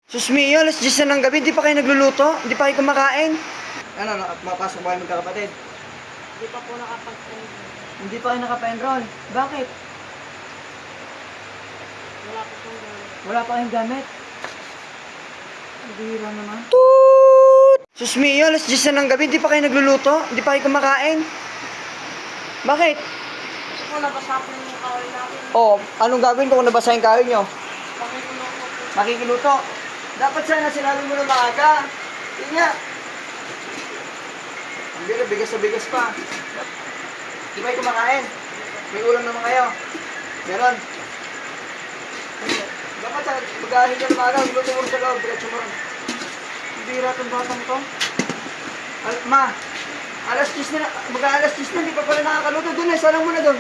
Susmi, alas 10 na ng gabi, hindi pa kayo nagluluto? Hindi pa kayo kumakain? Ano, mapasok ba kayo magkakapatid? Hindi pa po nakapag-enroll. Hindi pa kayo nakapa-enroll. Bakit? Wala po pong gamit. Wala pa kayong gamit? Ang bihira naman. Toot! Susmi, alas 10 na ng gabi, hindi pa kayo nagluluto? Hindi pa kayo kumakain? Bakit? Kasi po nabasa po yung kahoy namin. Oh, anong gagawin ko kung nabasa yung kahoy nyo? Pakikulo po po. Makikuluto. Dapat sana sinabi mo na maaga. Yun nga. Ang bira, bigas na bigas pa. Di ba kayo kumakain? May ulam naman kayo. Meron. Dapat sana mag-ahin ka na maaga. Luto mo rin sa loob. Diretso mo rin. Ang bira itong batang to. Ma, alas 10 na. Mag-alas 10 na. Hindi pa pala nakakaluto. Doon eh. Salang mo na doon.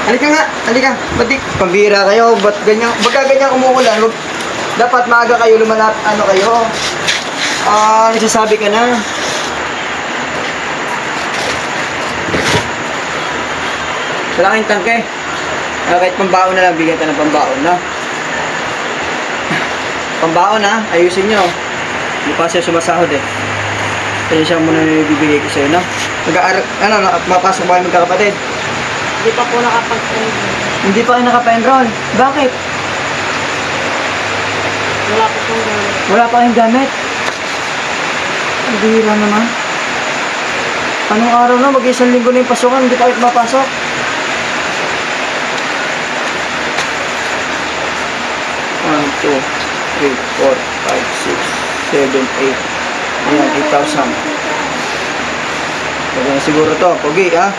Halika nga. Halika. Ba't pambira kayo? Ba't ganyan? Baga ganyan umuulan? Dapat maaga kayo lumalap, ano kayo? Nagsasabi ka na. Wala kayong tangke. Kahit pambaon na lang, bigyan ka ng pambaon, no? Pambaon, ha? Ayusin nyo. Hindi pa siya sumasahod, eh. Kaya siya muna bibigay ko sa'yo, no? Mapasok ba kayo magkakapatid? Hindi pa po nakapag-enroll. Hindi pa kayo nakapa-enroll. Bakit? Wala po pong gamit. Wala pa kayong gamit? Ang bihira naman. Anong araw na? Mag-isang linggo na yung pasukan, hindi pa kayo mapasok. One, two, three, four, five, six, seven, eight. Ayan, 8,000. Pwede na siguro to. Pogi, ha?